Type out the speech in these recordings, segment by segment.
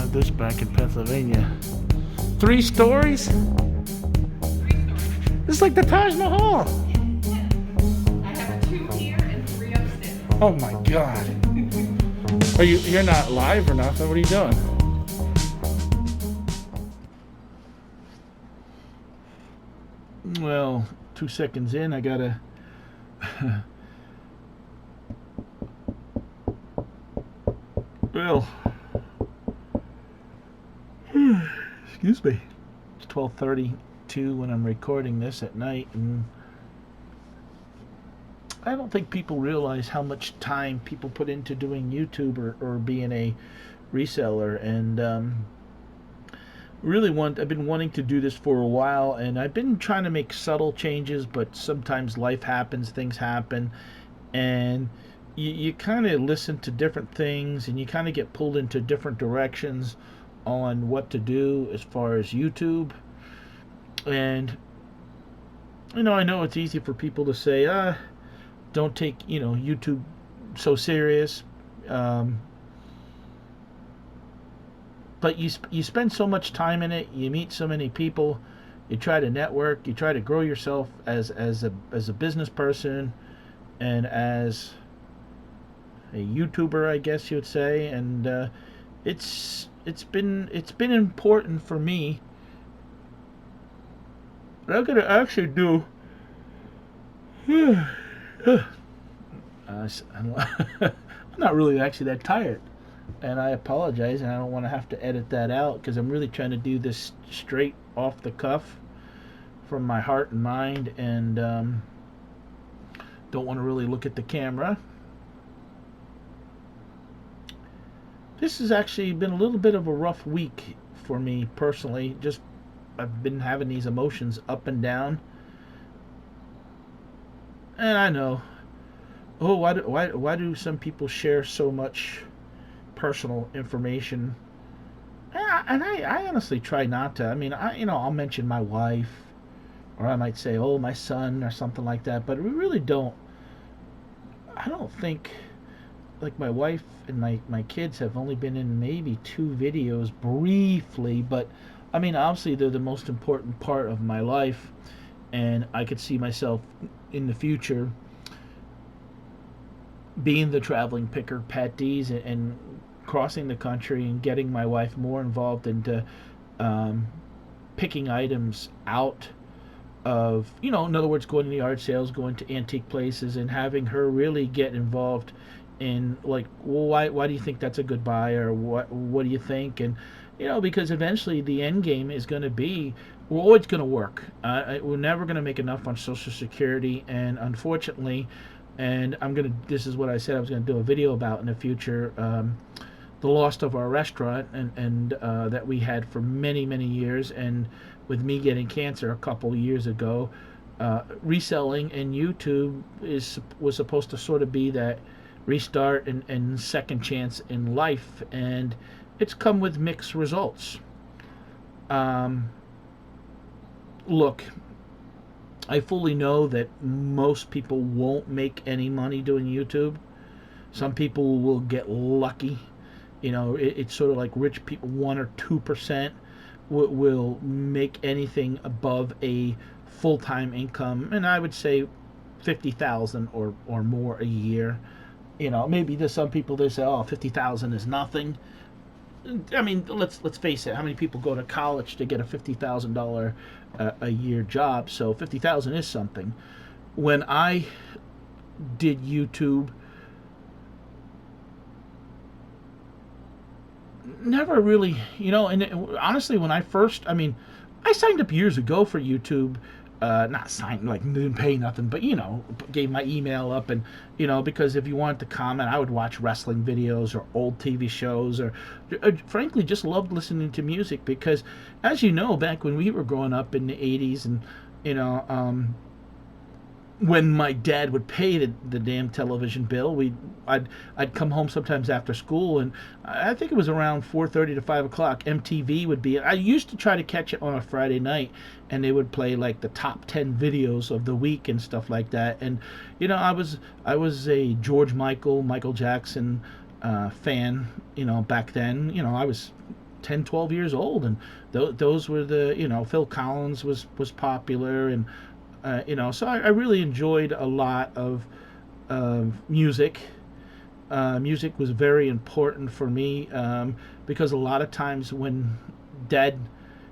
have this back in Pennsylvania. 3 stories? This is like the Taj Mahal. I have 2 here and 3 upstairs. Oh my God. You're not live or nothing? What are you doing? Well, 2 seconds in, I gotta. Well, excuse me. It's 12:32 when I'm recording this at night, and I don't think people realize how much time people put into doing YouTube or being a reseller. And I've been wanting to do this for a while, and I've been trying to make subtle changes, but sometimes life happens, things happen, and you kind of listen to different things, and you kind of get pulled into different directions on what to do as far as YouTube. And I know it's easy for people to say, don't take YouTube so serious, but you spend so much time in it, you meet so many people, you try to network, you try to grow yourself as a business person and as a YouTuber, I guess you would say. And it's been important for me. But I'm gonna actually do. I'm not really actually that tired, and I apologize, and I don't want to have to edit that out because I'm really trying to do this straight off the cuff from my heart and mind, and don't want to really look at the camera. This has actually been a little bit of a rough week for me personally. Just I've been having these emotions up and down, and I know. Oh, why do some people share so much personal information? And I honestly try not to. I mean, I'll mention my wife, or I might say, oh, my son, or something like that. But we really don't. I don't think. Like, my wife and my kids have only been in maybe 2 videos briefly, but I mean, obviously they're the most important part of my life, and I could see myself in the future being the traveling picker, Patdees, and crossing the country and getting my wife more involved into picking items out of, in other words, going to the yard sales, going to antique places, and having her really get involved in, like, well, why do you think that's a good buy, or what do you think? And because eventually the end game is going to be, we're always going to work. We're never going to make enough on Social Security, and unfortunately, and this is what I said I was going to do a video about in the future, the loss of our restaurant, and that we had for many, many years, and with me getting cancer a couple years ago, reselling and YouTube was supposed to sort of be that restart and second chance in life, and it's come with mixed results. Look, I fully know that most people won't make any money doing YouTube. Some people will get lucky. It's sort of like rich people, 1 or 2% will make anything above a full-time income, and I would say 50,000 or more a year. Maybe there's some people that say, oh, 50,000 is nothing. I mean, let's face it. How many people go to college to get a $50,000 a year job? So 50,000 is something. When I did YouTube, never really, and honestly, when I first, I signed up years ago for YouTube. Not signed, like, didn't pay nothing, but gave my email up, and because if you wanted to comment, I would watch wrestling videos or old TV shows, or frankly just loved listening to music, because as you know, back when we were growing up in the 80s, and when my dad would pay the damn television bill, I'd come home sometimes after school, and I think it was around 4:30 to 5 o'clock. MTV would be. I used to try to catch it on a Friday night, and they would play like the top 10 videos of the week and stuff like that. And I was a George Michael Jackson fan. Back then, I was 10, 12 years old, and those were the, Phil Collins was popular, and so I really enjoyed a lot of music. Music was very important for me, because a lot of times when Dad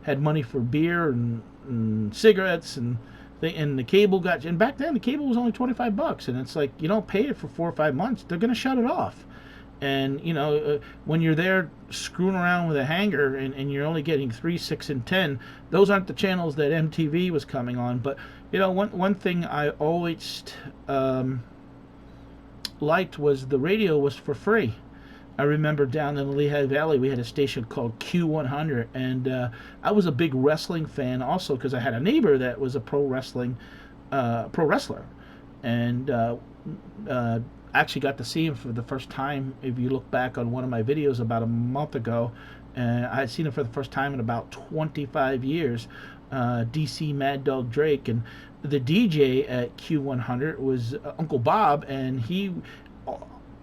had money for beer and cigarettes and the cable got, and back then the cable was only $25, and it's like, you don't pay it for 4 or 5 months, they're gonna shut it off. And when you're there screwing around with a hanger, and you're only getting 3, 6, and 10, those aren't the channels that MTV was coming on. But one thing I always liked was the radio was for free. I remember down in the Lehigh Valley we had a station called Q100, and I was a big wrestling fan also, because I had a neighbor that was a pro wrestler, and actually got to see him for the first time. If you look back on one of my videos about a month ago, I had seen him for the first time in about 25 years. DC Mad Dog Drake, and the DJ at Q100 was Uncle Bob, and he,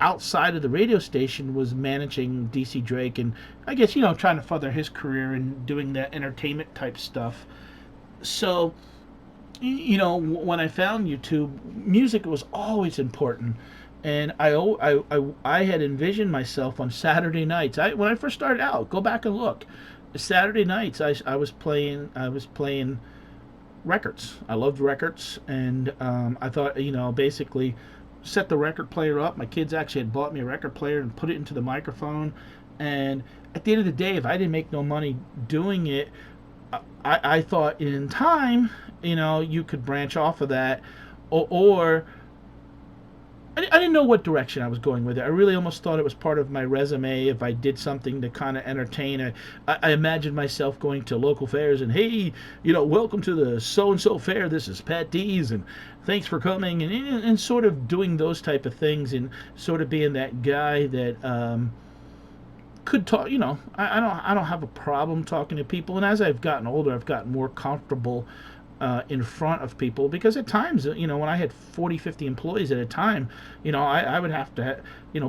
outside of the radio station, was managing DC Drake, and I guess trying to further his career and doing that entertainment type stuff. So when I found YouTube, music was always important, and I had envisioned myself on Saturday nights. When I first started out, go back and look. Saturday nights, I was playing records. I loved records, and I thought, basically set the record player up. My kids actually had bought me a record player and put it into the microphone. And at the end of the day, if I didn't make no money doing it, I thought in time, you could branch off of that, or I didn't know what direction I was going with it. I really almost thought it was part of my resume if I did something to kind of entertain. I imagined myself going to local fairs and, hey, welcome to the so-and-so fair. This is Patdees, and thanks for coming, and sort of doing those type of things, and sort of being that guy that could talk. I don't have a problem talking to people, and as I've gotten older, I've gotten more comfortable in front of people, because at times, when I had 40, 50 employees at a time, I would have to,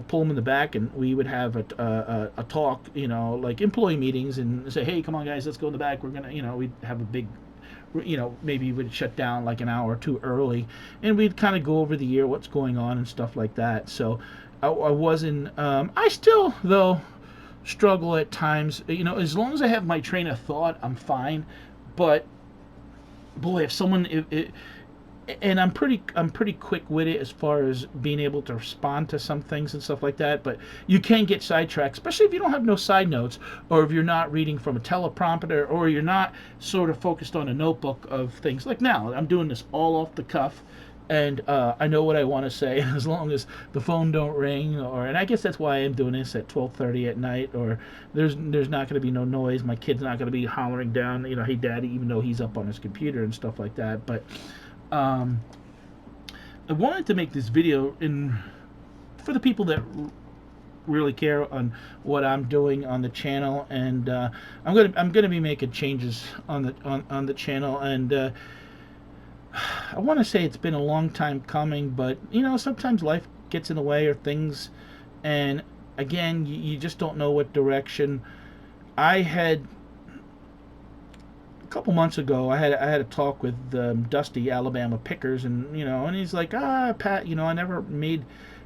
pull them in the back, and we would have a talk, like employee meetings, and say, hey, come on guys, let's go in the back. We're gonna, we'd have a big, maybe we'd shut down like an hour or two early, and we'd kind of go over the year, what's going on and stuff like that. So I wasn't, I still though struggle at times, as long as I have my train of thought, I'm fine. But boy, if someone, and I'm pretty quick with it as far as being able to respond to some things and stuff like that. But you can get sidetracked, especially if you don't have no side notes, or if you're not reading from a teleprompter, or you're not sort of focused on a notebook of things. Like now, I'm doing this all off the cuff, and I know what I want to say, as long as the phone don't ring, and I guess that's why I'm doing this at 12:30 at night, or there's not going to be no noise. My kid's not going to be hollering down, hey daddy, even though he's up on his computer and stuff like that. But I wanted to make this video for the people that really care on what I'm doing on the channel, and I'm gonna be making changes on the channel, and I want to say it's been a long time coming, but sometimes life gets in the way, or things, and again, you just don't know what direction. I had a couple months ago, I had a talk with Dusty Alabama Pickers, and and he's like, Pat, I never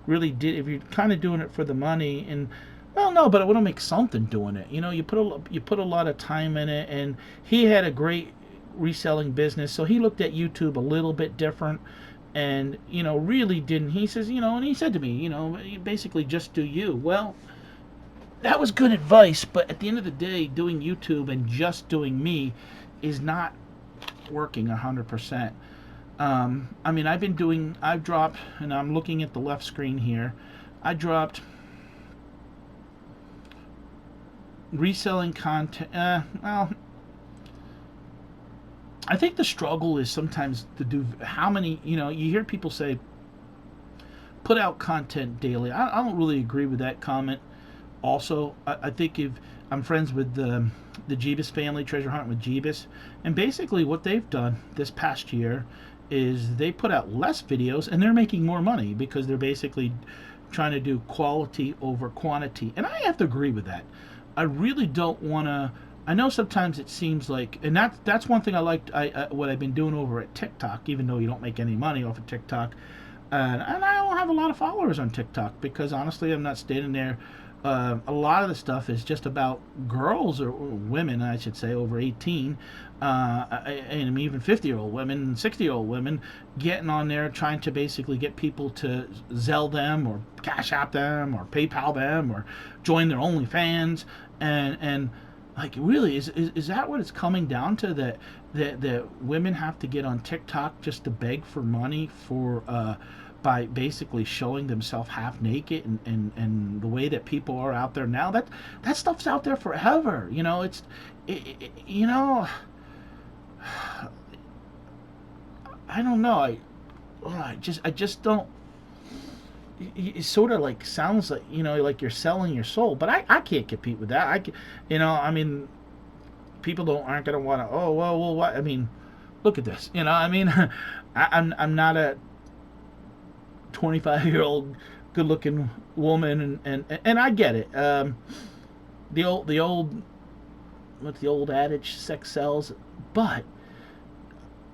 really did. If you're kind of doing it for the money, and well, no, but I want to make something doing it. You put a lot of time in it, and he had a great reselling business, so he looked at YouTube a little bit different, and really didn't. He says, and he said to me, basically just do you. Well, that was good advice, but at the end of the day, doing YouTube and just doing me is not working 100%. I mean, I've dropped, and I'm looking at the left screen here, I dropped reselling content. Well, I think the struggle is sometimes to do how many, you hear people say, put out content daily. I don't really agree with that comment. Also, I think if I'm friends with the Jeebus family, Treasure Hunt with Jeebus, and basically what they've done this past year is they put out less videos, and they're making more money because they're basically trying to do quality over quantity. And I have to agree with that. I really don't want to. I know sometimes it seems like, and that's one thing I liked. What I've been doing over at TikTok, even though you don't make any money off of TikTok, and I don't have a lot of followers on TikTok because honestly, I'm not standing there. A lot of the stuff is just about girls or women, I should say, over 18, and even 50-year-old women, 60-year-old women, getting on there trying to basically get people to Zelle them or Cash App them or PayPal them or join their OnlyFans, and like really is that what it's coming down to, that women have to get on TikTok just to beg for money for by basically showing themselves half naked, and the way that people are out there now, that stuff's out there forever, you know. I don't know. I just don't. It sort of like sounds like, like you're selling your soul, but I can't compete with that. I mean, people don't aren't gonna want to. Oh well, what? I mean, look at this. I mean, I'm not a 25-year-old good-looking woman, and I get it. The old what's the old adage? Sex sells, but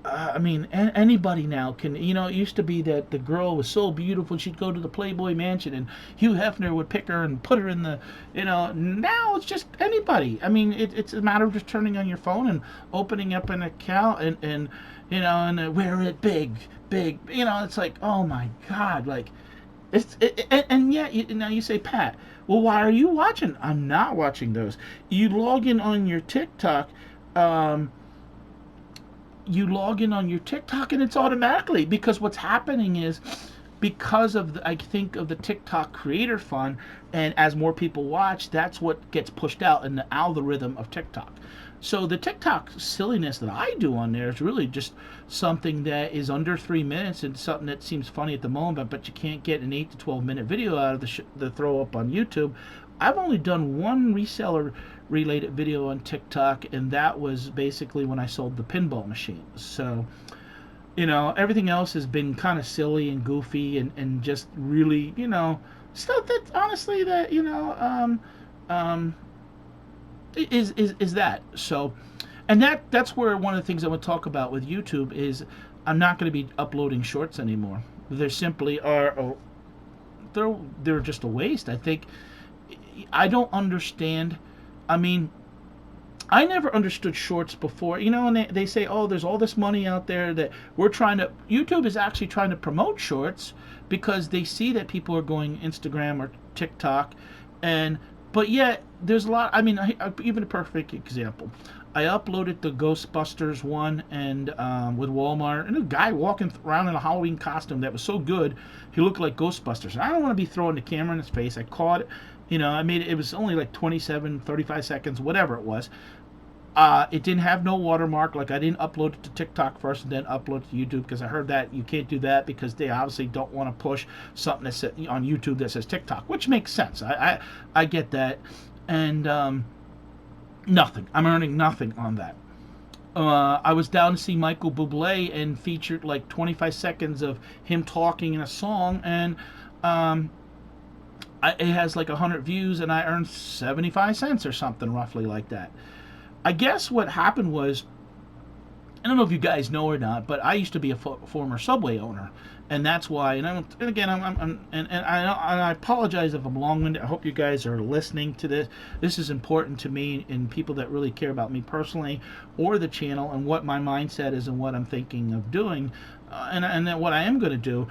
I mean, anybody now can. It used to be that the girl was so beautiful she'd go to the Playboy Mansion and Hugh Hefner would pick her and put her in the. Now it's just anybody. I mean, it's a matter of just turning on your phone and opening up an account and wear it big, big. It's like, oh my God, like and yet now you say, Pat, well, why are you watching? I'm not watching those. You log in on your TikTok. Um, you log in on your TikTok and it's automatically, because what's happening is, because of I think of the TikTok creator fund, and as more people watch, that's what gets pushed out in the algorithm of TikTok. So the TikTok silliness that I do on there is really just something that is under 3 minutes and something that seems funny at the moment, but you can't get an 8 to 12 minute video out of the throw up on YouTube. I've only done one reseller related video on TikTok, and that was basically when I sold the pinball machine. So, everything else has been kind of silly and goofy and just really, stuff that honestly that, um, is that. So, and that's where one of the things I would talk about with YouTube is I'm not going to be uploading shorts anymore. They simply are, they're just a waste. I think I don't understand. I mean, I never understood shorts before, and they say, oh, there's all this money out there that YouTube is actually trying to promote shorts because they see that people are going Instagram or TikTok, but yet there's a lot. I mean, even a perfect example. I uploaded the Ghostbusters one and with Walmart, and a guy walking around in a Halloween costume that was so good, he looked like Ghostbusters. And I don't want to be throwing the camera in his face. I caught it. I made it. It was only like 27, 35 seconds, whatever it was. It didn't have no watermark. Like, I didn't upload it to TikTok first and then upload it to YouTube, because I heard that you can't do that because they obviously don't want to push something that's on YouTube that says TikTok, which makes sense. I get that, and nothing. I'm earning nothing on that. I was down to see Michael Bublé and featured like 25 seconds of him talking in a song, and it has like 100 views, and I earned 75 cents or something roughly like that. I guess what happened was, I don't know if you guys know or not, but I used to be a former Subway owner, and that's why. And again, I apologize if I'm long-winded. I hope you guys are listening to this. This is important to me and people that really care about me personally or the channel and what my mindset is and what I'm thinking of doing, and then what I am going to do.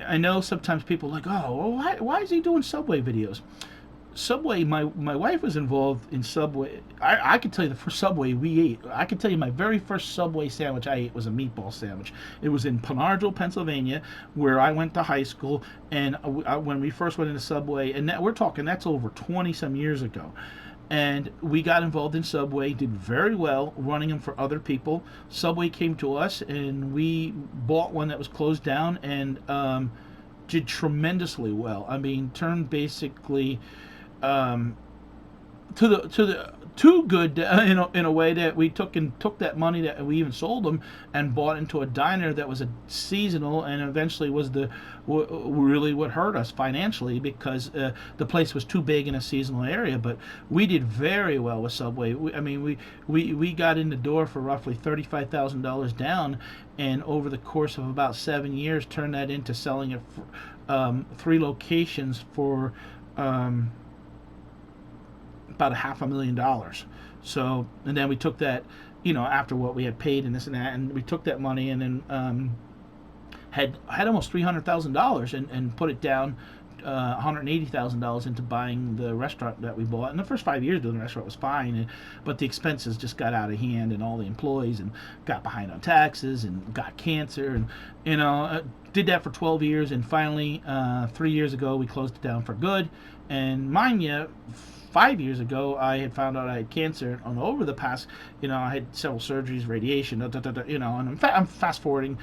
I know sometimes people are like, oh, well, why is he doing Subway videos? Subway, my wife was involved in Subway. I can tell you the first Subway we ate. I can tell you my very first Subway sandwich I ate was a meatball sandwich. It was in Penardville, Pennsylvania, where I went to high school. And when we first went into Subway, and we're talking, that's over 20 some years ago. And we got involved in Subway, did very well running them for other people. Subway came to us, and we bought one that was closed down, and did tremendously well. I mean, turned basically to too good in a way that we took that money that we even sold them and bought into a diner that was a seasonal, and eventually was really what hurt us financially, because the place was too big in a seasonal area. But we did very well with Subway. We got in the door for roughly $35,000 down, and over the course of about 7 years turned that into selling it for, 3 locations for about a $500,000. So, and then we took that, after what we had paid and this and that, and we took that money and then had almost $300,000 and put it down. $180,000 into buying the restaurant that we bought. And the first 5 years doing the restaurant was fine, but the expenses just got out of hand, and all the employees and got behind on taxes and got cancer, and did that for 12 years, and finally 3 years ago we closed it down for good. And mind you, 5 years ago, I had found out I had cancer. And over the past, I had several surgeries, radiation, and I'm fast forwarding.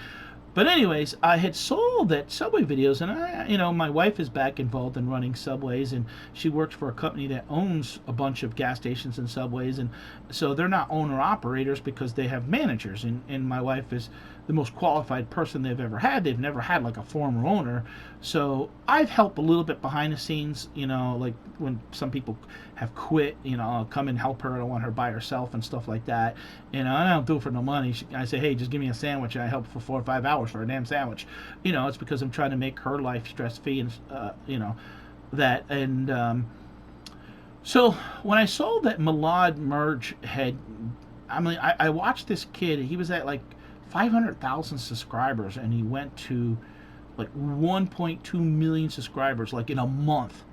But anyways, I had sold that Subway videos, and my wife is back involved in running Subways, and she works for a company that owns a bunch of gas stations and Subways, and so they're not owner operators because they have managers, and my wife is the most qualified person they've ever had. They've never had like a former owner, so I've helped a little bit behind the scenes. Like when some people have quit, I'll come and help her. I don't want her by herself and stuff like that. I don't do it for no money. I say, hey, just give me a sandwich, and I help for 4 or 5 hours for a damn sandwich. It's because I'm trying to make her life stress free, and that. And so when I saw that Milad Merge had, I watched this kid. He was at like 500,000 subscribers, and he went to like 1.2 million subscribers like in a month.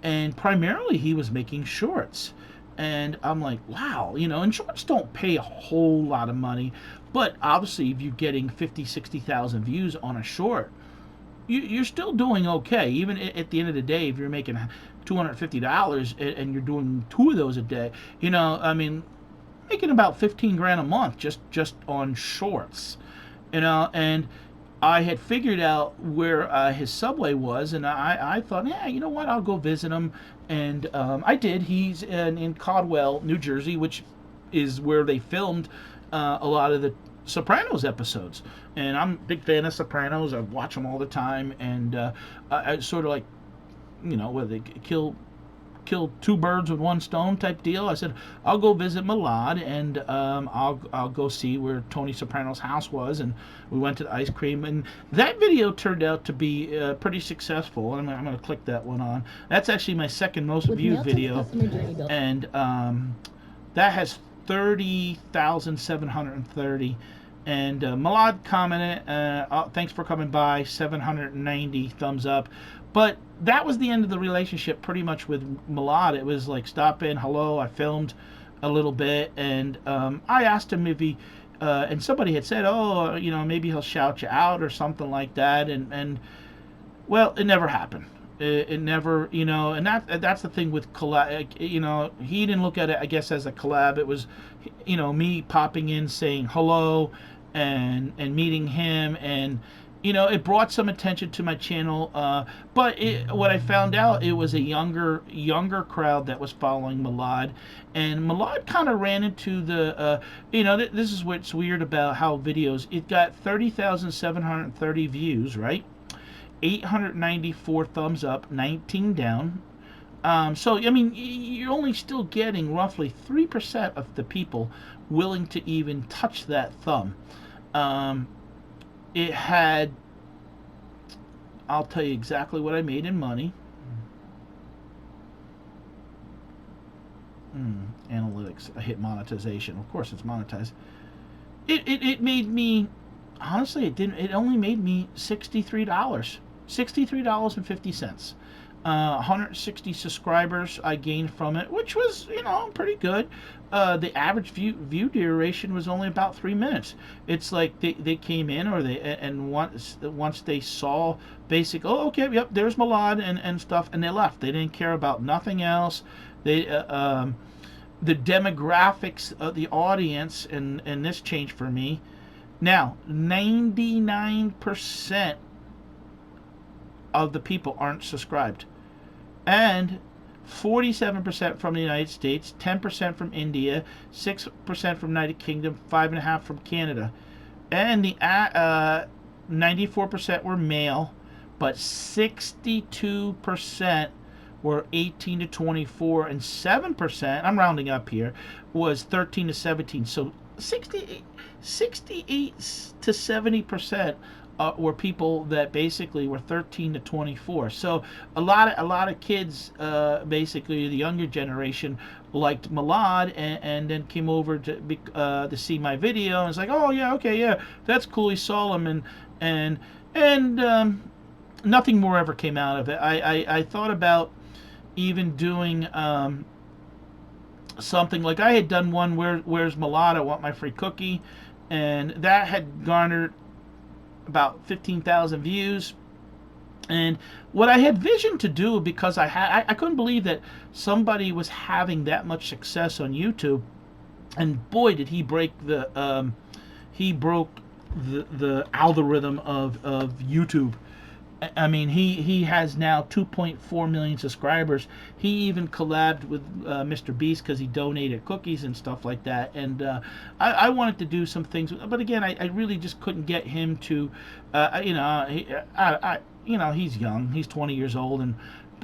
And primarily he was making shorts. And I'm like, wow, and shorts don't pay a whole lot of money, but obviously if you're getting 50, 60,000 views on a short, you're still doing okay. Even at the end of the day, if you're making $250 and you're doing 2 of those a day, making about 15 grand a month just on shorts, and I had figured out where his Subway was, and I thought, yeah, you know what, I'll go visit him. And I did. He's in Caldwell, New Jersey, which is where they filmed a lot of the Sopranos episodes. And I'm a big fan of Sopranos. I watch them all the time, and I sort of like, where they kill 2 birds with 1 stone type deal. I said, I'll go visit Milad, and I'll go see where Tony Soprano's house was. And we went to the ice cream, and that video turned out to be pretty successful. I'm going to click that one on. That's actually my second most viewed video, and that has 30,730. And Milad commented, thanks for coming by, 790 thumbs up. But that was the end of the relationship pretty much with Milad. It was like, stop in, hello, I filmed a little bit, and I asked him if he, and somebody had said, oh, maybe he'll shout you out or something like that, and well, it never happened. It never, and that's the thing with collab. He didn't look at it, I guess, as a collab. It was, me popping in, saying hello, and meeting him, and it brought some attention to my channel. But what I found out, it was a younger crowd that was following Milad, and Milad kind of ran into the, this is what's weird about how videos. It got 30,730 views, right? 894 thumbs up, 19 down. So, you're only still getting roughly 3% of the people willing to even touch that thumb. It had, I'll tell you exactly what I made in money. Analytics, I hit monetization. Of course it's monetized. It made me, honestly, it only made me $63. $63.50. 160 subscribers I gained from it, which was, pretty good. The average view duration was only about 3 minutes. It's like they came in, and once they saw basic, oh, okay, yep, there's Milad and stuff, and they left. They didn't care about nothing else. They the demographics of the audience, and this changed for me. Now, 99% of the people aren't subscribed. And 47% from the United States, 10% from India, 6% from United Kingdom, 5.5% from Canada. And the 94% were male, but 62% were 18 to 24, and 7%, I'm rounding up here, was 13 to 17. So 68 to 70% were people that basically were 13 to 24. So a lot of kids, basically the younger generation, liked Malad, and then came over to see my video, and it's like, oh yeah, okay, yeah, that's cool. He saw him, and nothing more ever came out of it. I thought about even doing something like I had done one, where's Malad? I want my free cookie, and that had garnered about 15,000 views. And what I had vision to do, because I couldn't believe that somebody was having that much success on YouTube, and boy did he broke the algorithm of YouTube. I mean, he has now 2.4 million subscribers. He even collabed with Mr. Beast because he donated cookies and stuff like that. And I wanted to do some things, but again, I really just couldn't get him to, he's young. He's 20 years old, and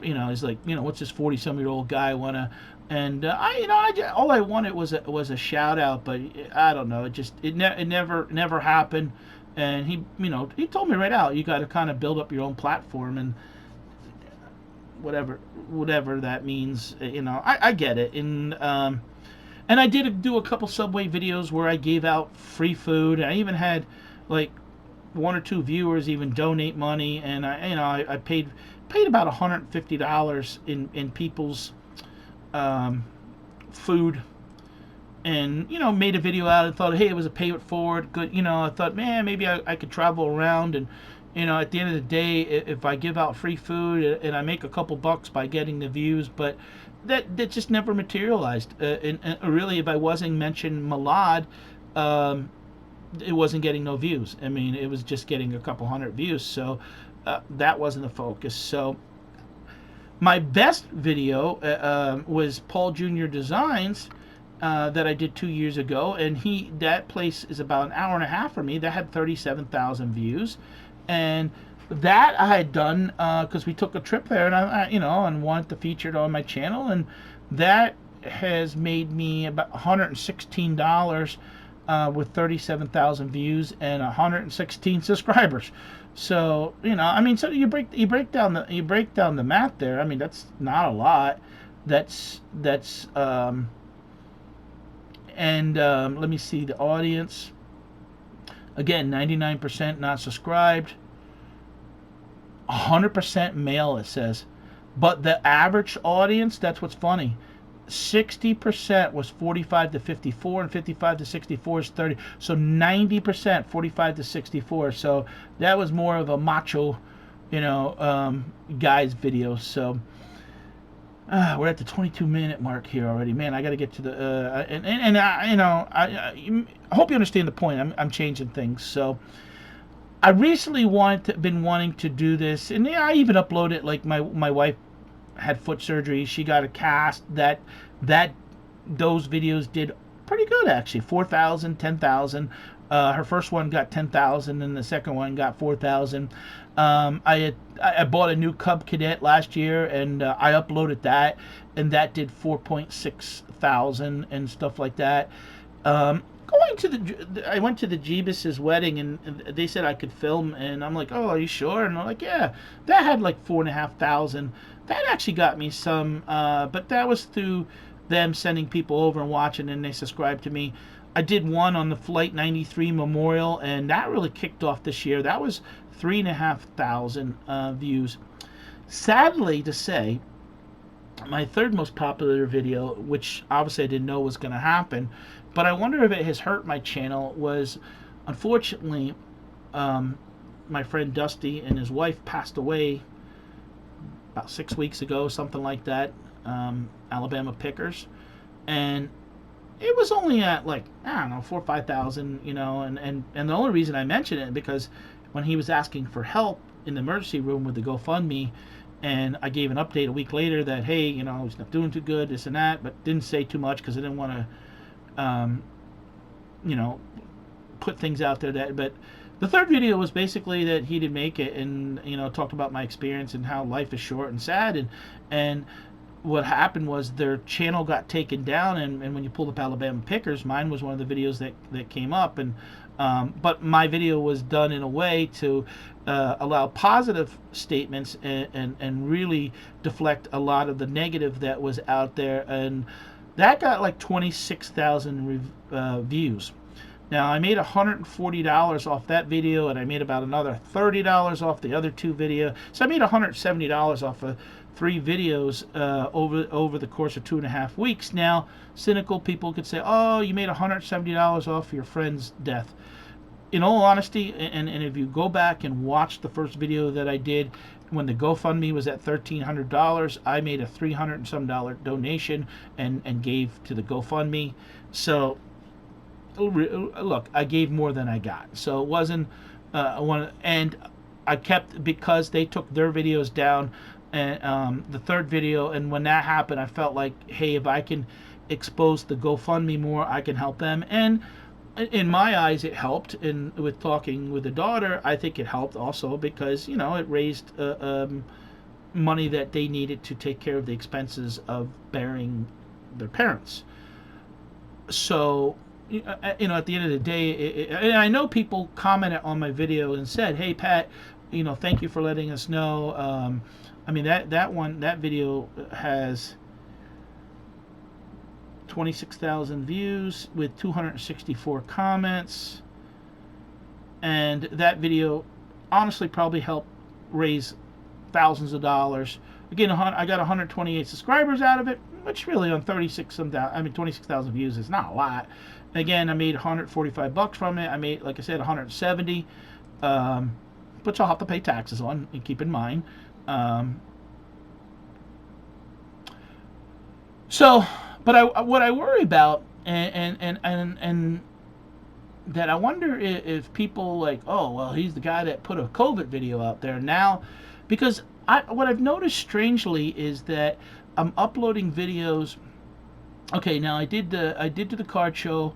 he's like, what's this 40-some-year-old guy wanna? And all I wanted was a shout out, but I don't know. It never happened. And he told me right out, you got to kind of build up your own platform, and whatever that means. I get it. And I did do a couple Subway videos where I gave out free food. I even had like one or two viewers even donate money, and I paid about $150 in people's food, and made a video out and thought, hey, it was a pay it forward. Good. I thought, man, maybe I could travel around, and at the end of the day, if I give out free food and I make a couple bucks by getting the views, but that just never materialized. And really, if I wasn't mentioning Malad, it wasn't getting no views. I mean, it was just getting a couple hundred views, so that wasn't the focus. So my best video was Paul Jr. Designs, that I did 2 years ago, and that place is about an hour and a half from me. That had 37,000 views, and that I had done because we took a trip there, and and wanted to feature it on my channel, and that has made me about $116 with 37,000 views and 116 subscribers. So so you break down the math there. I mean, that's not a lot. That's And let me see the audience. Again, 99% not subscribed. 100% male, it says. But the average audience, that's what's funny. 60% was 45 to 54, and 55 to 64 is 30. So 90%, 45 to 64. So that was more of a macho, guys video. So we're at the 22-minute mark here already. Man, I got to get to the I hope you understand the point. I'm changing things. So I recently been wanting to do this, and I even uploaded, like, my wife had foot surgery. She got a cast. Those videos did pretty good, actually. 4,000, 10,000. Her first one got 10,000, and the second one got 4,000. I bought a new Cub Cadet last year, and I uploaded that, and that did 4.6 thousand and stuff like that. I went to the Jeebus's wedding, and they said I could film, and I'm like, oh, are you sure? And they're like, yeah, that had like 4,500. That actually got me some, but that was through them sending people over and watching, and they subscribed to me. I did one on the Flight 93 Memorial, and that really kicked off this year. That was 3,500 views. Sadly to say, my third most popular video, which obviously I didn't know was going to happen, but I wonder if it has hurt my channel, was, unfortunately, my friend Dusty and his wife passed away about 6 weeks ago, something like that. Alabama Pickers, and it was only at, like, I don't know, 4,000 or 5,000, and the only reason I mention it because when he was asking for help in the emergency room with the GoFundMe, and I gave an update a week later that, hey, he's not doing too good, this and that, but didn't say too much because I didn't want to, you know, put things out there that. But the third video was basically that he didn't make it, and talked about my experience and how life is short and sad, and what happened was their channel got taken down, and when you pulled up Alabama Pickers, mine was one of the videos that came up, and but my video was done in a way to allow positive statements and really deflect a lot of the negative that was out there, and that got like 26,000 views. Now I made $140 off that video, and I made about another $30 off the other two videos. So I made $170 off of three videos over the course of 2.5 weeks. Now, cynical people could say, "Oh, you made $170 off your friend's death." In all honesty, and if you go back and watch the first video that I did, when the GoFundMe was at $1,300, I made a $300 and some donation and gave to the GoFundMe. So look, I gave more than I got, so it wasn't one. And I kept, because they took their videos down, and the third video, and when that happened, I felt like, hey, if I can expose the GoFundMe more, I can help them. And in my eyes, it helped. And with talking with the daughter, I think it helped also because it raised money that they needed to take care of the expenses of burying their parents. So at the end of the day, and I know people commented on my video and said, "Hey, Pat, thank you for letting us know." I mean, that video has 26,000 views with 264 comments, and that video honestly probably helped raise thousands of dollars. Again, I got 128 subscribers out of it, which really on 26,000 views is not a lot. Again, I made $145 from it. I made, like I said, 170, which I'll have to pay taxes on. And keep in mind. But what I worry about, and that I wonder if people like, oh well, he's the guy that put a COVID video out there now, because what I've noticed strangely is that I'm uploading videos. Okay, now I did to the card show,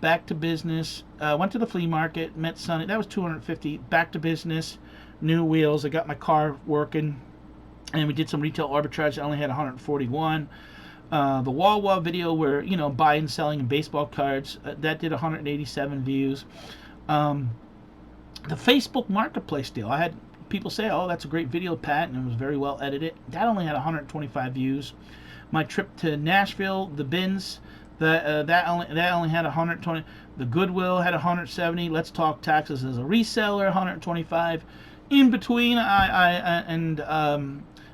back to business. Went to the flea market, met Sonny. That was $250. Back to business, new wheels. I got my car working, and we did some retail arbitrage. I only had 141. The Wawa video where buying and selling in baseball cards, that did 187 views. The Facebook Marketplace deal, I had people say, "Oh, that's a great video, Pat," and it was very well edited. That only had 125 views. My trip to Nashville, the bins, that only had 120. The Goodwill had 170. Let's Talk Taxes as a reseller, 125. In between,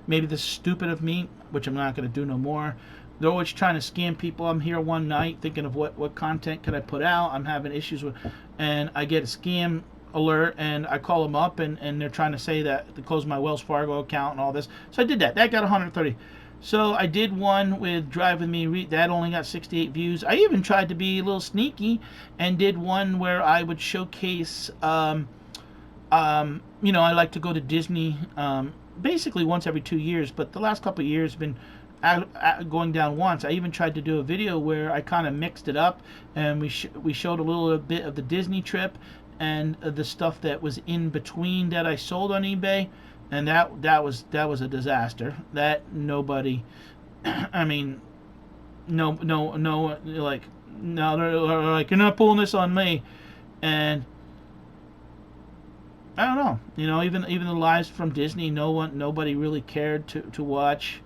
maybe this is stupid of me, which I'm not going to do no more. They're always trying to scam people. I'm here one night thinking of what content could I put out. I'm having issues with, and I get a scam alert, and I call them up, and they're trying to say that to close my Wells Fargo account and all this. So I did that. That got 130. So I did one with Drive With Me. That only got 68 views. I even tried to be a little sneaky and did one where I would showcase, I like to go to Disney basically once every 2 years, but the last couple of years been going down once. I even tried to do a video where I kind of mixed it up, and we showed a little bit of the Disney trip and the stuff that was in between that I sold on eBay, and that was a disaster. That nobody, I mean, no, like, no, they're like, "You're not pulling this on me," and I don't know. Even the lives from Disney, nobody really cared to watch.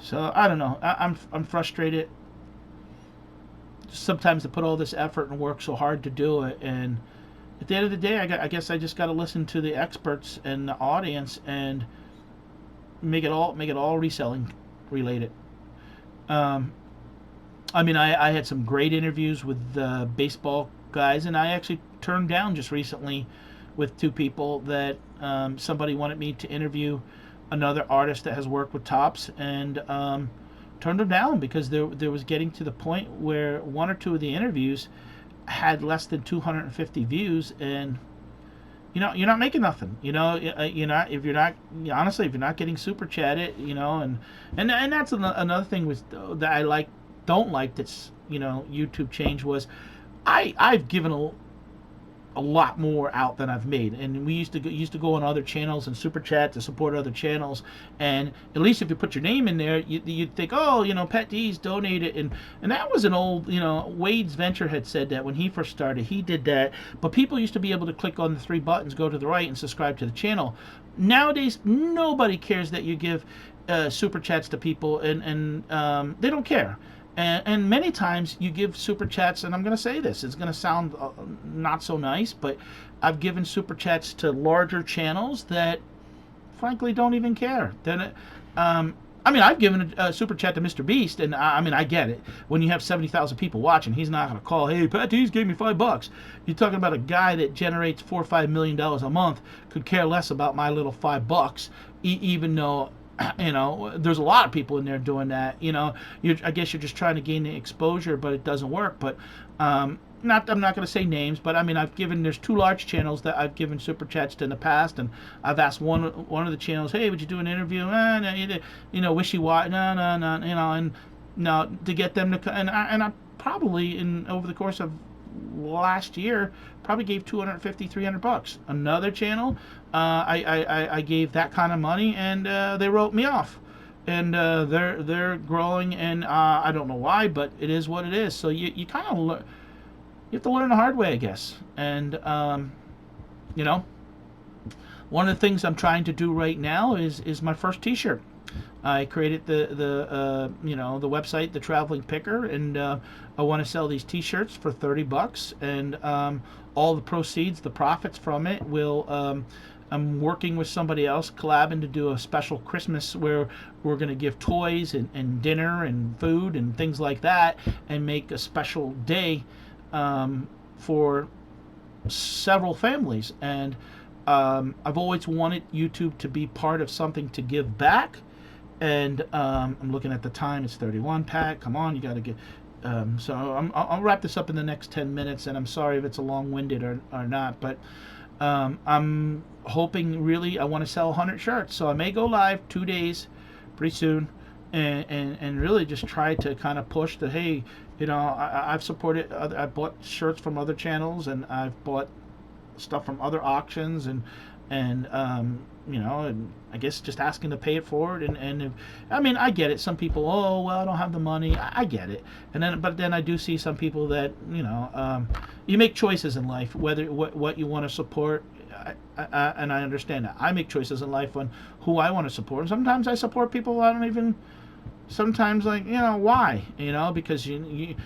So I don't know. I'm frustrated. Sometimes to put all this effort and work so hard to do it, and at the end of the day, I guess I just got to listen to the experts and the audience and make it all reselling related. I mean, I had some great interviews with baseball guys, and I actually turned down just recently with two people that somebody wanted me to interview another artist that has worked with Topps, and turned them down because there was getting to the point where one or two of the interviews had less than 250 views, and you're not making nothing. You're not if you're not honestly if you're not getting super chatted, and that's another thing was that I don't like that's YouTube changed was I've given a lot more out than I've made. And we used to go on other channels and super chat to support other channels. And at least if you put your name in there, you'd think, oh, Patdees donated, and that was an old, Wade's Venture had said that when he first started, he did that. But people used to be able to click on the three buttons, go to the right, and subscribe to the channel. Nowadays, nobody cares that you give super chats to people, and they don't care. And many times you give super chats, and I'm going to say this, it's going to sound not so nice, but I've given super chats to larger channels that frankly don't even care. I've given a super chat to Mr. Beast, and I get it. When you have 70,000 people watching, he's not going to call, hey, Patdees gave me $5. You're talking about a guy that generates $4 or $5 million a month, could care less about my little $5, even though there's a lot of people in there doing that. I guess you're just trying to gain the exposure, but it doesn't work. But I'm not going to say names, but there's two large channels that I've given super chats to in the past, and I've asked one of the channels, hey, would you do an interview? No, wishy washy, no, and no, to get them to, and I probably over the course of last year probably gave 250 $300. Another channel, I gave that kind of money, and they wrote me off. And they're growing, and I don't know why, but it is what it is. So you kind of you have to learn the hard way, I guess. And you know, one of the things I'm trying to do right now is my first T-shirt. I created the website, the Traveling Picker, and I want to sell these T-shirts for $30, and all the proceeds, the profits from it, will. I'm working with somebody else, collabing to do a special Christmas where we're going to give toys and dinner and food and things like that, and make a special day for several families. And I've always wanted YouTube to be part of something to give back. And I'm looking at the time; it's 31. Pat, come on, you got to get. So I'll wrap this up in the next 10 minutes, and I'm sorry if it's a long-winded or not, but I'm hoping really I want to sell 100 shirts. So I may go live 2 days, pretty soon, and really just try to kind of push the hey, I've supported. I bought shirts from other channels, and I've bought stuff from other auctions, and and I guess just asking to pay it forward. And if, I get it. Some people, oh well, I don't have the money. I get it. But then I do see some people that you make choices in life, whether what you want to support. And I understand that. I make choices in life on who I want to support. Sometimes I support people I don't even. Sometimes why? Because you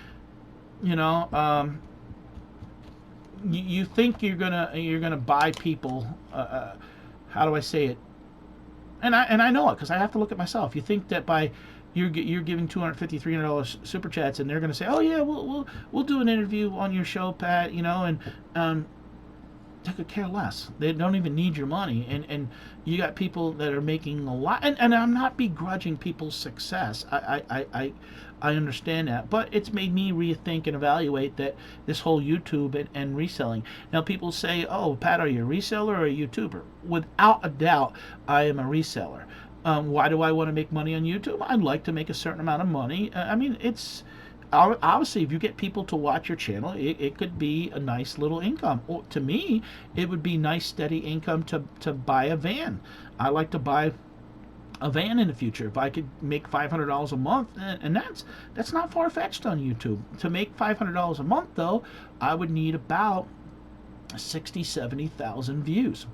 think you're gonna buy people. How do I say it? And I know it because I have to look at myself. You think that by you're giving $250, $300 super chats, and they're gonna say, oh yeah, we'll do an interview on your show, Pat. And they could care less. They don't even need your money. And you got people that are making a lot. And I'm not begrudging people's success. I understand that. But it's made me rethink and evaluate that this whole YouTube and reselling. Now people say, oh, Pat, are you a reseller or a YouTuber? Without a doubt, I am a reseller. Why do I want to make money on YouTube? I'd like to make a certain amount of money. It's obviously if you get people to watch your channel, it could be a nice little income. Or to me, it would be nice steady income to buy a van. I like to buy a van in the future. If I could make $500 a month, and that's not far-fetched on YouTube. To make $500 a month though, I would need about 60,000-70,000 views.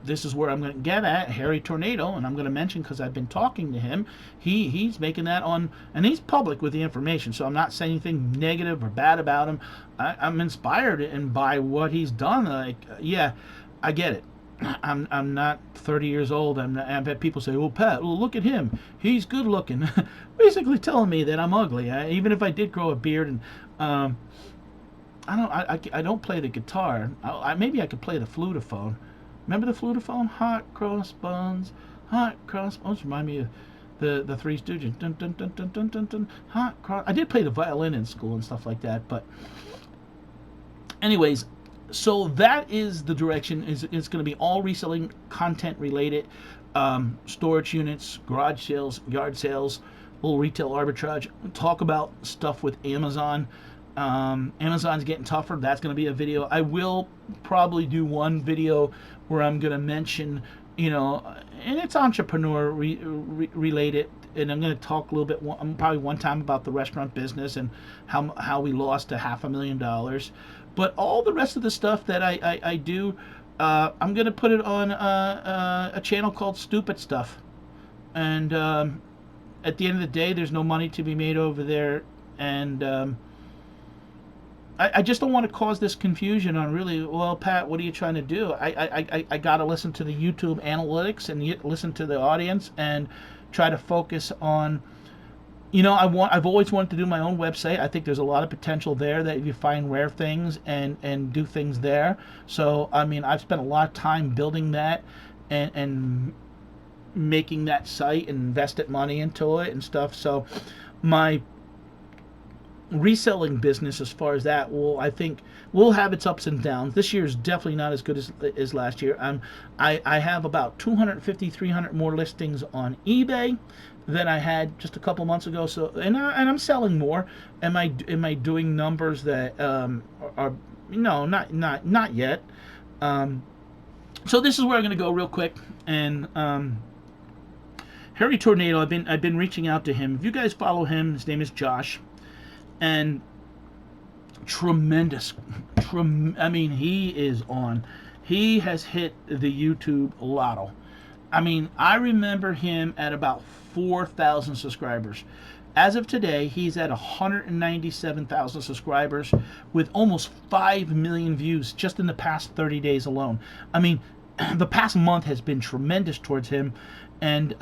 This is where I'm going to get at Harry Tornado, and I'm going to mention because I've been talking to him. He's making that on, and he's public with the information, so I'm not saying anything negative or bad about him. I'm inspired and by what he's done. Yeah, I get it. I'm not 30 years old. I've had people say, "Oh, Pat, well, look at him. He's good looking," basically telling me that I'm ugly. Even if I did grow a beard, and I don't play the guitar. Maybe I could play the flutophone. Remember the flutophone? Hot cross buns, hot cross buns. Remind me of the Three Stooges. Dun, dun, dun, dun, dun, dun, dun. Hot cross. I did play the violin in school and stuff like that. But anyways, So that is the direction. Is it's going to be all reselling content related, storage units, garage sales, yard sales, little retail arbitrage. Talk about stuff with Amazon. Amazon's getting tougher. That's going to be a video. I will probably do one video where I'm going to mention, and it's entrepreneur related, and I'm going to talk a little bit, probably one time about the restaurant business and how we lost to $500,000. But all the rest of the stuff that I do, I'm going to put it on a channel called Stupid Stuff. And at the end of the day, there's no money to be made over there. And I just don't want to cause this confusion on really, well, Pat, what are you trying to do? I got to listen to the YouTube analytics and listen to the audience and try to focus on, I've always wanted to do my own website. I think there's a lot of potential there that if you find rare things and do things there. So, I mean, I've spent a lot of time building that and making that site and invested money into it and stuff. So, my reselling business as far as that I think will have its ups and downs. This year is definitely not as good as last year. I have about 250 300 more listings on eBay than I had just a couple months ago. So and I'm selling more. Am I doing numbers that are no, not yet. So this is where I'm going to go real quick. And Harry Tornado, I've been reaching out to him. If you guys follow him, his name is Josh. And tremendous. I mean, he has hit the YouTube lotto. I mean, I remember him at about 4,000 subscribers. As of today, he's at 197,000 subscribers with almost 5 million views just in the past 30 days alone. I mean, the past month has been tremendous towards him. And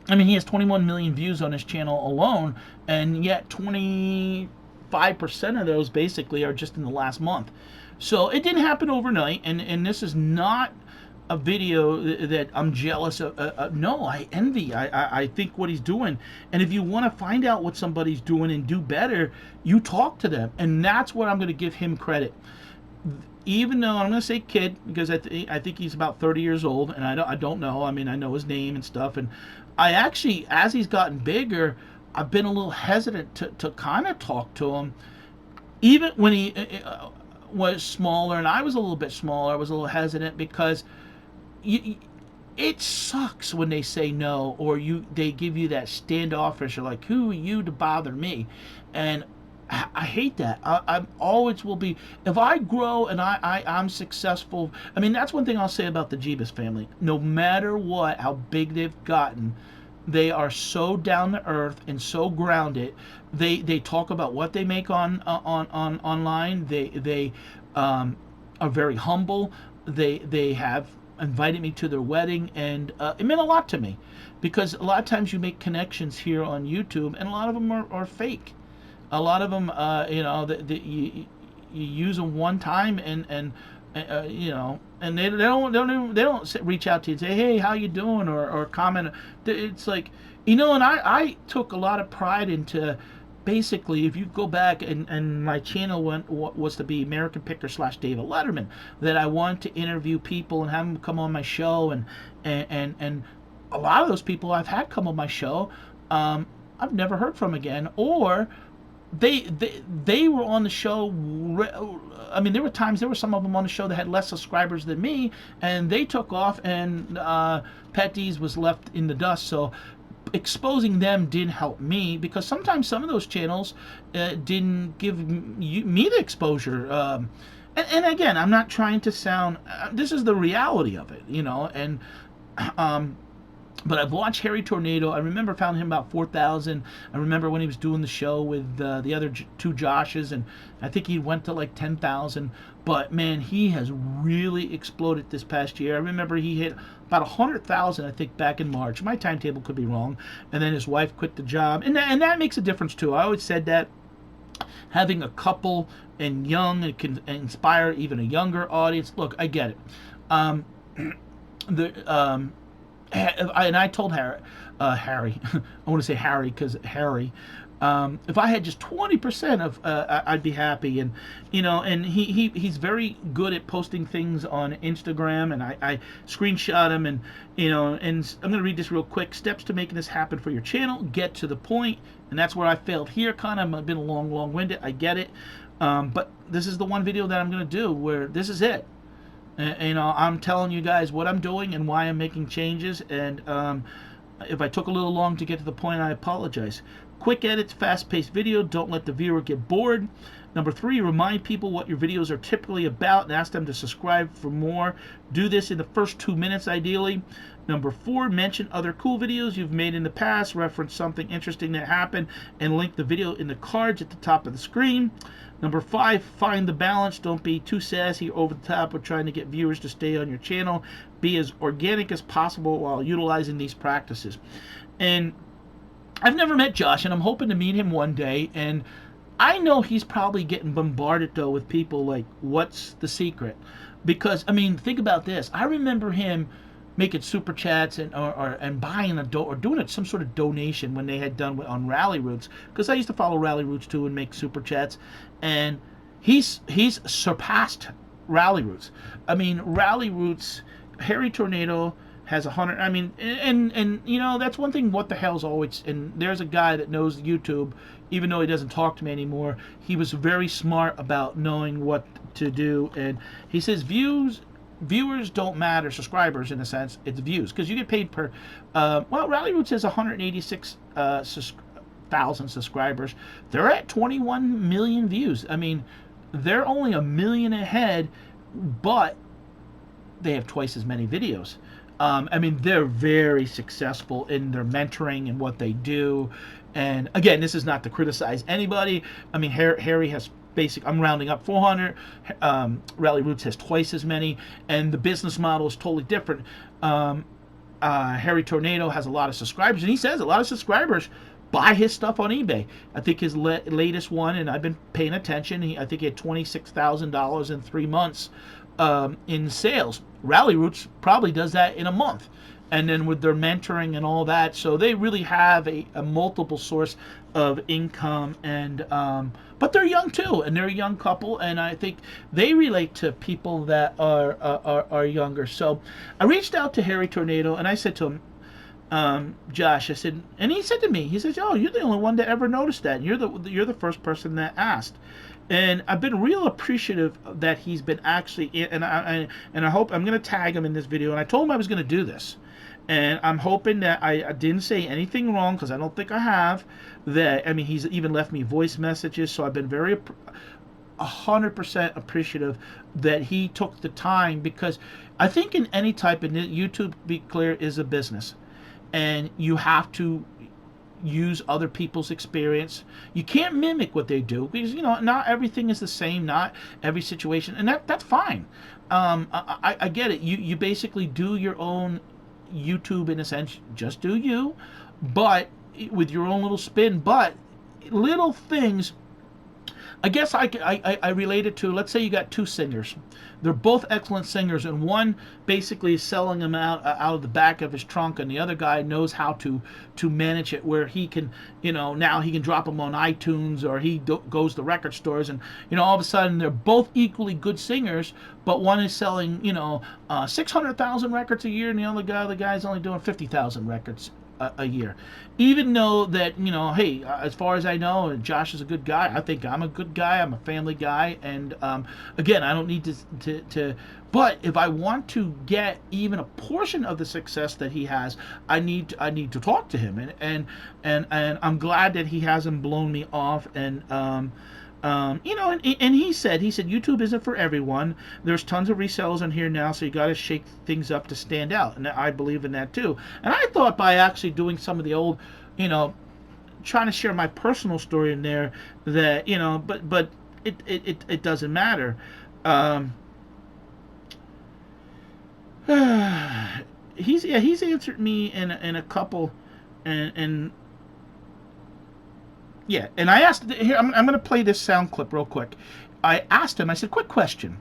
I mean, he has 21 million views on his channel alone, and yet 25% of those basically are just in the last month. So it didn't happen overnight, and this is not a video that I'm jealous of. No, I envy. I think what he's doing. And if you want to find out what somebody's doing and do better, you talk to them. And that's what I'm going to give him credit. Even though I'm going to say kid, because I think he's about 30 years old, and I don't know. I mean, I know his name and stuff, and I actually, as he's gotten bigger, I've been a little hesitant to kind of talk to him. Even when he was smaller, and I was a little bit smaller, I was a little hesitant because it sucks when they say no, or they give you that standoffish, or like, who are you to bother me? And I hate that. I always will be. If I grow and I'm successful, I mean, that's one thing I'll say about the Jeebus family. No matter what, how big they've gotten, they are so down to earth and so grounded. They talk about what they make on online. They are very humble. They have invited me to their wedding, and it meant a lot to me, because a lot of times you make connections here on YouTube, and a lot of them are fake. A lot of them, you use them one time, and and they don't reach out to you and say, hey, how you doing, or comment. It's like, and I took a lot of pride into, basically, if you go back, and my channel was to be American Picker / David Letterman, that I wanted to interview people and have them come on my show, and a lot of those people I've had come on my show, I've never heard from again, or they were on the show. I mean, there were some of them on the show that had less subscribers than me, and they took off, and Patdees was left in the dust. So exposing them didn't help me, because sometimes some of those channels didn't give me the exposure. And again, I'm not trying to sound. This is the reality of it, and. But I've watched Harry Tornado. I remember found him about 4,000. I remember when he was doing the show with the other two Joshes, and I think he went to like 10,000. But man, he has really exploded this past year. I remember he hit about 100,000, I think, back in March. My timetable could be wrong. And then his wife quit the job, and that makes a difference too. I always said that having a couple and young, it can inspire even a younger audience. Look, I get it. And I told Harry, I want to say Harry because Harry, If I had just 20% of, I'd be happy. And and he's very good at posting things on Instagram, and I screenshot him, and and I'm gonna read this real quick. Steps to making this happen for your channel: get to the point, and that's where I failed here. Kind of, I've been a long-winded. I get it, but this is the one video that I'm gonna do where this is it. I'm telling you guys what I'm doing and why I'm making changes. And if I took a little long to get to the point, I apologize. Quick edits, fast-paced video. Don't let the viewer get bored. Number 3, remind people what your videos are typically about and ask them to subscribe for more. Do this in the first 2 minutes, ideally. Number 4, mention other cool videos you've made in the past. Reference something interesting that happened and link the video in the cards at the top of the screen. Number 5, find the balance. Don't be too sassy or over the top with trying to get viewers to stay on your channel. Be as organic as possible while utilizing these practices. And I've never met Josh, and I'm hoping to meet him one day. And I know he's probably getting bombarded, though, with people like, what's the secret? Because, I mean, think about this. I remember him making super chats and buying or doing some sort of donation when they had done on Rally Roots, because I used to follow Rally Roots too and make super chats, and he's surpassed Rally Roots. I mean, Rally Roots, Harry Tornado has 100. I mean, and that's one thing. What the hell's always, and there's a guy that knows YouTube, even though he doesn't talk to me anymore. He was very smart about knowing what to do, and he says viewers don't matter, subscribers in a sense, it's views, because you get paid per well, Rally Roots has 186,000 subscribers. They're at 21 million views. I mean, they're only a million ahead, but they have twice as many videos. I mean, they're very successful in their mentoring and what they do. And again, this is not to criticize anybody. I mean, Harry has I'm rounding up 400. Rally Roots has twice as many, and the business model is totally different. Harry Tornado has a lot of subscribers, and he says a lot of subscribers buy his stuff on eBay. I think his latest one, and I've been paying attention, I think he had $26,000 in 3 months in sales. Rally Roots probably does that in a month. And then with their mentoring and all that, so they really have a multiple source of income. And but they're young too, and they're a young couple, and I think they relate to people that are younger. So I reached out to Harry Tornado, and I said to him, Josh, I said, and he said to me, he says, "Oh, you're the only one that ever noticed that. And you're the first person that asked." And I've been real appreciative that he's been actually, and I hope I'm going to tag him in this video. And I told him I was going to do this. And I'm hoping that I didn't say anything wrong, because I don't think I have. That, I mean, he's even left me voice messages, so I've been very 100% appreciative that he took the time, because I think in any type of YouTube, be clear, is a business, and you have to use other people's experience. You can't mimic what they do, because not everything is the same, not every situation, and that's fine. I get it. You basically do your own YouTube in a sense, just do you, but with your own little spin. But little things, I guess I relate it to, let's say you got 2 singers. They're both excellent singers, and one basically is selling them out of the back of his trunk, and the other guy knows how to manage it, where he can, now he can drop them on iTunes, or he goes to record stores, and all of a sudden they're both equally good singers, but one is selling 600,000 records a year, and the guy's only doing 50,000 records a year. Even though that, hey, as far as I know, Josh is a good guy. I think I'm a good guy. I'm a family guy. And again, I don't need to but if I want to get even a portion of the success that he has, I need to talk to him. And I'm glad that he hasn't blown me off. And and he said YouTube isn't for everyone. There's tons of resellers on here now, so you got to shake things up to stand out, and I believe in that too. And I thought by actually doing some of the old, trying to share my personal story in there, that but it doesn't matter. He's answered me in a couple, and yeah, and I asked, here, I'm going to play this sound clip real quick. I asked him, I said, quick question.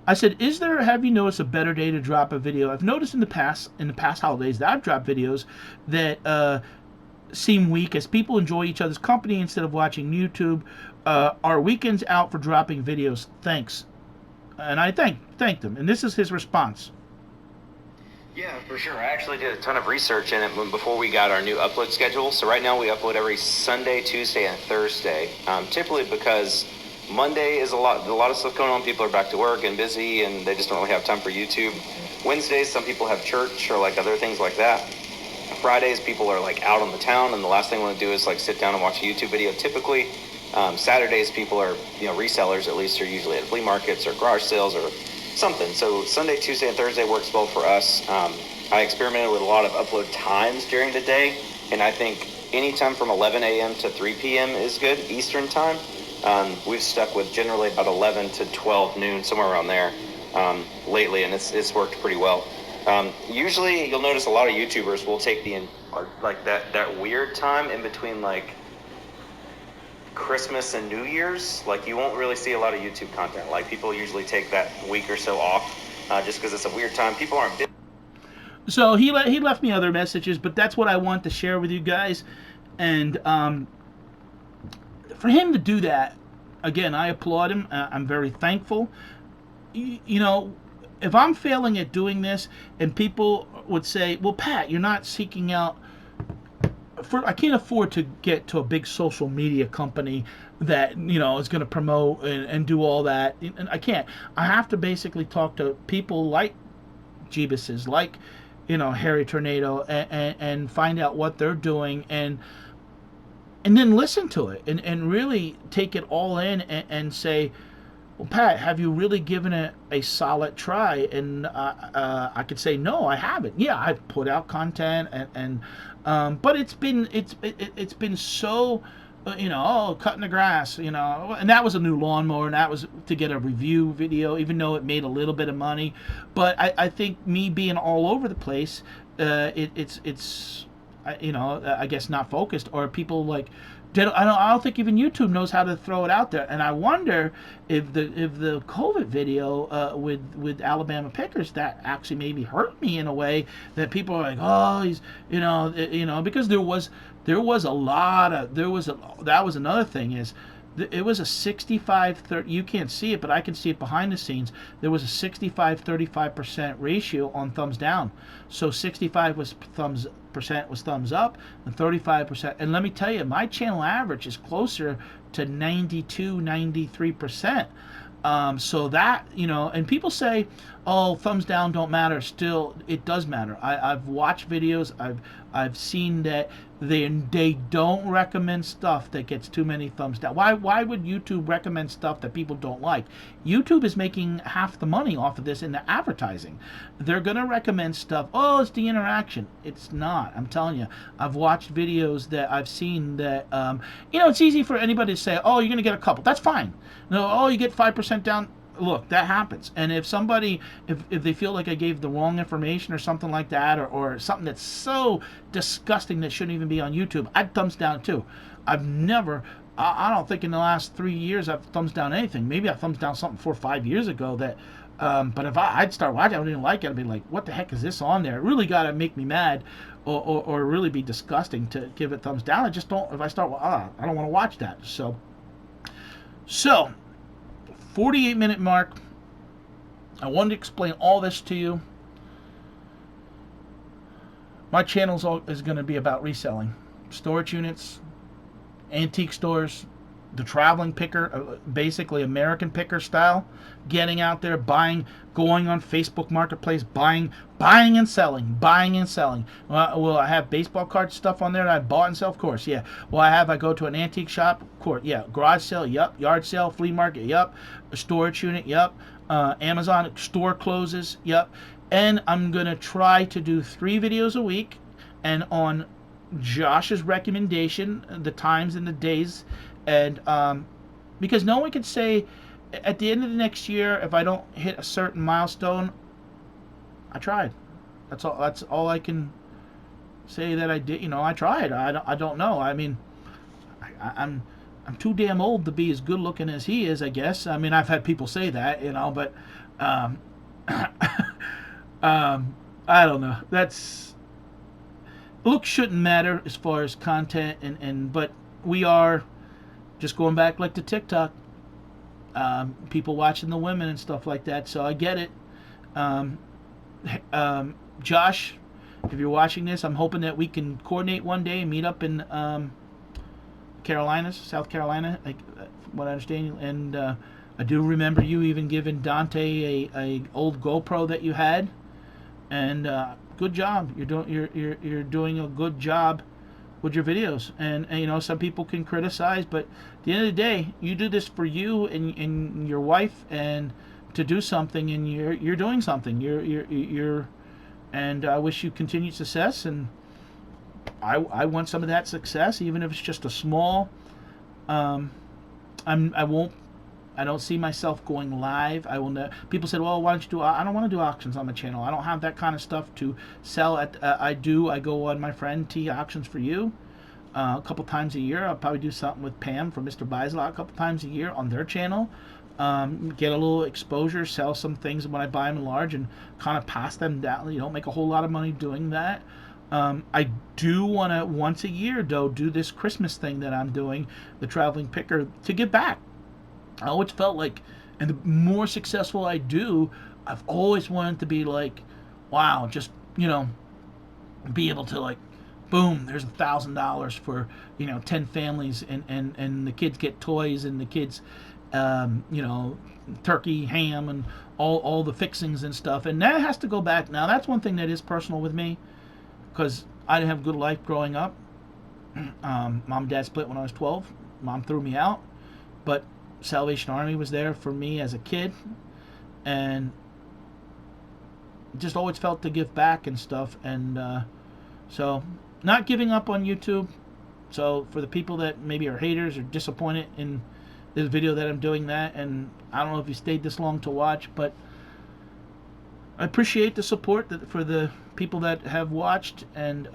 I said, have you noticed a better day to drop a video? I've noticed in the past holidays that I've dropped videos that seem weak as people enjoy each other's company instead of watching YouTube. Our weekends out for dropping videos. Thanks. And I thanked him. And this is his response. Yeah, for sure. I actually did a ton of research in it before we got our new upload schedule. So right now we upload every Sunday, Tuesday, and Thursday. Typically because Monday is a lot of stuff going on. People are back to work and busy, and they just don't really have time for YouTube. Wednesdays, some people have church or like other things like that. Fridays, people are like out on the town, and the last thing I want to do is like sit down and watch a YouTube video. Typically, Saturdays, people are resellers. At least are usually at flea markets or garage sales or something. So Sunday, Tuesday, and Thursday works well for us. I experimented with a lot of upload times during the day, and I think anytime from 11 a.m. to 3 p.m. is good Eastern time. We've stuck with generally about 11 to 12 noon, somewhere around there, lately, and it's worked pretty well. Usually, you'll notice a lot of YouTubers will take like that weird time in between like Christmas and New Year's. Like you won't really see a lot of YouTube content. Like people usually take that week or so off, just because it's a weird time. People aren't busy. So he left me other messages, but that's what I want to share with you guys. And for him to do that, again, I applaud him. I'm very thankful. You know, if I'm failing at doing this, and people would say, "Well, Pat, you're not seeking out." I can't afford to get to a big social media company that is going to promote and do all that. And I can't. I have to basically talk to people like Jeebus's, like Harry Tornado, and find out what they're doing and then listen to it and really take it all in and say, well, Pat, have you really given it a solid try? And I could say, no, I haven't. Yeah, I've put out content, but it's been so, cutting the grass, and that was a new lawnmower, and that was to get a review video, even though it made a little bit of money. But I think me being all over the place, it's I guess not focused, or people like I don't think even YouTube knows how to throw it out there. And I wonder if the COVID video with Alabama Pickers, that actually maybe hurt me in a way, that people are like, oh, he's because there was a lot of that was another thing is it was a 65-30. You can't see it, but I can see it behind the scenes. There was a 65-35% ratio on thumbs down. So 65 was thumbs up, and 35%. And let me tell you, my channel average is closer to 92-93%. So that, and people say, oh, thumbs down don't matter. Still, it does matter. I've watched videos. I've seen that they don't recommend stuff that gets too many thumbs down. Why would YouTube recommend stuff that people don't like? YouTube is making half the money off of this in the advertising. They're gonna recommend stuff. Oh, it's the interaction. It's not. I'm telling you. I've watched videos that I've seen that it's easy for anybody to say, oh, you're gonna get a couple. That's fine. No, oh, you get 5% down. Look, that happens. And if somebody, if they feel like I gave the wrong information or something like that, or something that's so disgusting that shouldn't even be on YouTube, I'd thumbs down too. I've never, I don't think in the last 3 years I've thumbs down anything. Maybe I thumbs down something 4 or 5 years ago that, but if I'd start watching, I wouldn't like it. I'd be like, what the heck is this on there? It really got to make me mad, or really be disgusting to give it thumbs down. I just don't, if I start, I don't want to watch that. So 48-minute mark. I wanted to explain all this to you. My channel is going to be about reselling storage units, antique stores, the traveling picker, basically American picker style, getting out there, buying, going on Facebook Marketplace, buying and selling. Will I have baseball card stuff on there that I bought and sell? Of course, yeah. Will I go to an antique shop? Of course, yeah. Garage sale, yep. Yard sale, flea market, yep. A storage unit, yep. Amazon store closes, yep. And I'm going to try to do 3 videos a week, and on Josh's recommendation, the times and the days, and because no one can say at the end of the next year, if I don't hit a certain milestone, I tried. That's all I can say that I did. I tried. I don't know. I mean, I'm too damn old to be as good looking as he is, I guess. I mean, I've had people say that, but I don't know. looks shouldn't matter as far as content, and but we are just going back like to TikTok. People watching the women and stuff like that. So I get it. Um, Josh, if you're watching this, I'm hoping that we can coordinate one day and meet up in Carolinas, South Carolina, like from what I understand. And I do remember you even giving Dante a old GoPro that you had. And good job. You're doing a good job with your videos. And you know, some people can criticize, but at the end of the day, you do this for you and your wife, and to do something, and you're doing something. You're and I wish you continued success. And I want some of that success, even if it's just a small. I won't. I don't see myself going live. I will. People said, "Well, why don't you do?" I don't want to do auctions on my channel. I don't have that kind of stuff to sell. I do. I go on my friend T Auctions for You a couple times a year. I'll probably do something with Pam from Mr. Buys a Lot a couple times a year on their channel. Get a little exposure, sell some things when I buy them in large, and kind of pass them down. You don't make a whole lot of money doing that. I do want to once a year though do this Christmas thing that I'm doing, the traveling picker, to give back. I always felt like, and the more successful I do, I've always wanted to be like, wow, just, you know, be able to like, boom, there's $1,000 for, you know, 10 families, and the kids get toys, and the kids, you know, turkey, ham, and all the fixings and stuff. And that has to go back. Now, that's one thing that is personal with me, because I didn't have a good life growing up. Mom and dad split when I was 12. Mom threw me out. But Salvation Army was there for me as a kid, and just always felt to give back and stuff. And so not giving up on YouTube. So for the people that maybe are haters or disappointed in this video that I'm doing that, and I don't know if you stayed this long to watch, but I appreciate the support for the people that have watched, and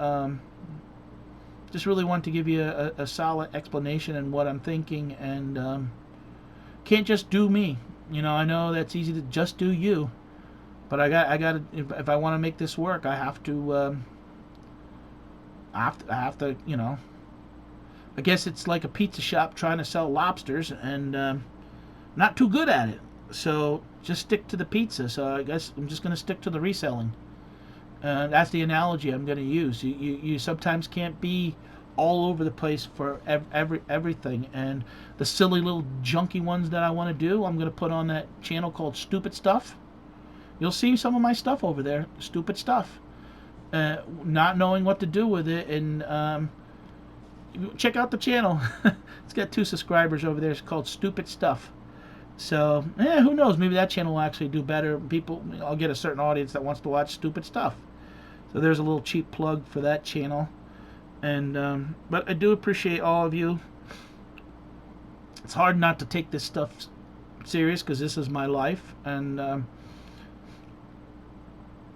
just really want to give you a solid explanation and what I'm thinking. And can't just do me. You know, I know that's easy to just do you, but I got if I want to make this work, I have to. I have to. You know, I guess it's like a pizza shop trying to sell lobsters, and not too good at it. So just stick to the pizza. So I guess I'm just going to stick to the reselling. That's the analogy I'm going to use. You sometimes can't be all over the place for everything. And the silly little junky ones that I want to do, I'm going to put on that channel called Stupid Stuff. You'll see some of my stuff over there, stupid stuff. Not knowing what to do with it, and check out the channel. It's got 2 subscribers over there. It's called Stupid Stuff. So, who knows? Maybe that channel will actually do better. People, I'll get a certain audience that wants to watch stupid stuff. So there's a little cheap plug for that channel. And but I do appreciate all of you. It's hard not to take this stuff serious, because this is my life, and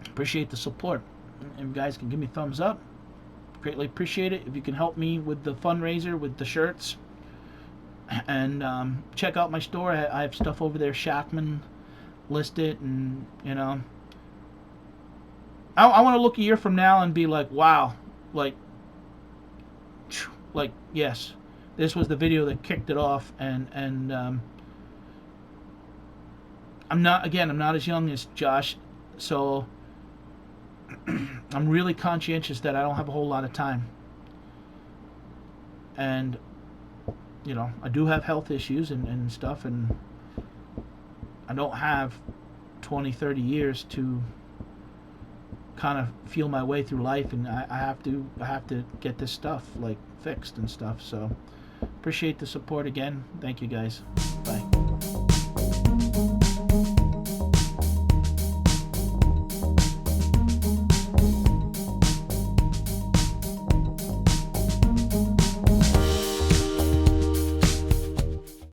appreciate the support. If you guys can give me thumbs up, greatly appreciate it. If you can help me with the fundraiser with the shirts, and check out my store. I have stuff over there, Shackman listed, and you know, I want to look a year from now and be like, wow, like yes, this was the video that kicked it off. And I'm not as young as Josh, so I'm really conscientious that I don't have a whole lot of time. And you know, I do have health issues and stuff, and I don't have 20-30 years to kind of feel my way through life, and I have to get this stuff like fixed and stuff. So appreciate the support again. Thank you guys.